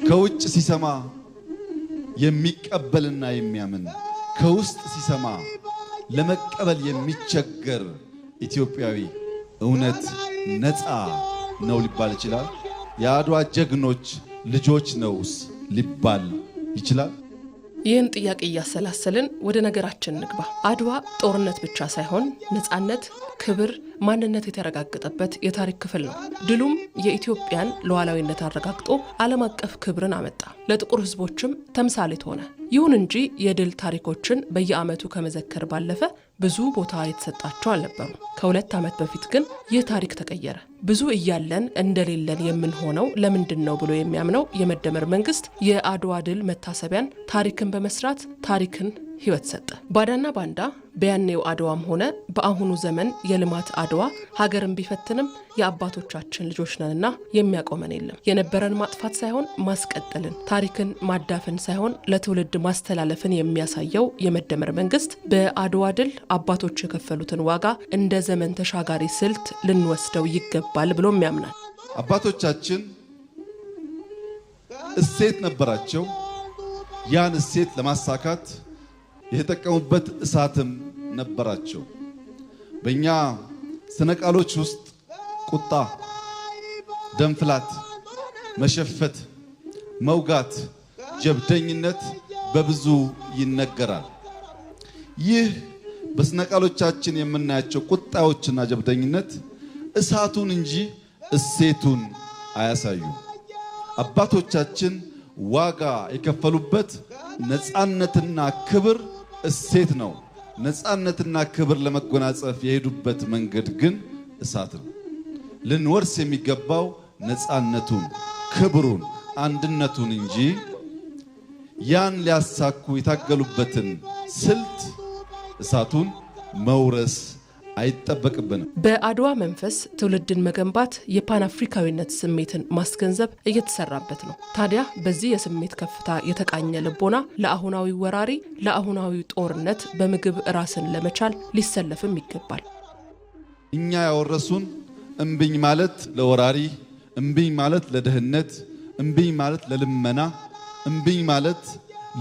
ከውጭ ሲሰማ የሚቀበልና የሚያምን ከውስጥ ሲሰማ ለመቀበል የሚቸገር ኢትዮጵያዊ እውነት ነፃ ነው ሊባል ይችላል? የአድዋ ጀግኖች ልጆች ነውስ ሊባል ይችላል? ይህን ጥያቄ እያሰላሰልን ወደ ነገራችን ንግባ። አድዋ ጦርነት ብቻ ሳይሆን ነፃነት፣ ክብር፣ ማንነት የተረጋገጠበት የታሪክ ክፍል ነው። ድሉም የኢትዮጵያን ሉዓላዊነት አረጋግጦ ዓለም አቀፍ ክብርን አመጣ፣ ለጥቁር ሕዝቦችም ተምሳሌት ሆነ። ይሁን እንጂ የድል ታሪኮችን በየዓመቱ ከመዘከር ባለፈ ብዙ ቦታ የተሰጣቸው አልነበሩም። ከ2 ዓመት በፊት ግን ይህ ታሪክ ተቀየረ። ብዙ እያለን እንደሌለን የምንሆነው ለምንድን ነው ብሎ የሚያምነው የመደመር መንግስት የአድዋ ድል መታሰቢያን ታሪክን በመስራት ታሪክን ህይወት ሰጠ። ባዳና ባንዳ በያኔው አድዋም ሆነ በአሁኑ ዘመን የልማት አድዋ ሀገርን ቢፈትንም የአባቶቻችን ልጆች ነንና የሚያቆመን የለም። የነበረን ማጥፋት ሳይሆን ማስቀጠልን፣ ታሪክን ማዳፈን ሳይሆን ለትውልድ ማስተላለፍን የሚያሳየው የመደመር መንግስት በአድዋ ድል አባቶች የከፈሉትን ዋጋ እንደ ዘመን ተሻጋሪ ስልት ልንወስደው ይገባል ብሎም ያምናል። አባቶቻችን እሴት ነበራቸው። ያን እሴት ለማሳካት የተጠቀሙበት እሳትም ነበራቸው። በእኛ ስነ ቃሎች ውስጥ ቁጣ፣ ደንፍላት፣ መሸፈት፣ መውጋት፣ ጀብደኝነት በብዙ ይነገራል። ይህ በስነ ቃሎቻችን የምናያቸው ቁጣዎችና ጀብደኝነት እሳቱን እንጂ እሴቱን አያሳዩም። አባቶቻችን ዋጋ የከፈሉበት ነፃነትና ክብር እሴት ነው። ነፃነትና ክብር ለመጎናጸፍ የሄዱበት መንገድ ግን እሳት ነው። ልንወርስ የሚገባው ነፃነቱን፣ ክብሩን፣ አንድነቱን እንጂ ያን ሊያሳኩ የታገሉበትን ስልት እሳቱን መውረስ አይጠበቅብንም። በአድዋ መንፈስ ትውልድን መገንባት የፓን አፍሪካዊነት ስሜትን ማስገንዘብ እየተሰራበት ነው። ታዲያ በዚህ የስሜት ከፍታ የተቃኘ ልቦና ለአሁናዊ ወራሪ፣ ለአሁናዊ ጦርነት በምግብ ራስን ለመቻል ሊሰለፍም ይገባል። እኛ ያወረሱን እምብኝ ማለት ለወራሪ፣ እምብኝ ማለት ለድህነት፣ እምብኝ ማለት ለልመና፣ እምብኝ ማለት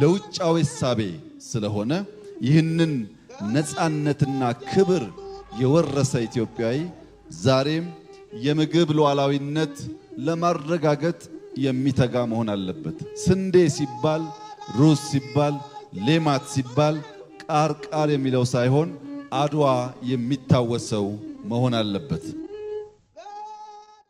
ለውጫዊ ሳቤ ስለሆነ ይህንን ነፃነትና ክብር የወረሰ ኢትዮጵያዊ ዛሬም የምግብ ሉዓላዊነት ለማረጋገጥ የሚተጋ መሆን አለበት። ስንዴ ሲባል፣ ሩዝ ሲባል፣ ሌማት ሲባል ቃር የሚለው ሳይሆን አድዋ የሚታወሰው መሆን አለበት።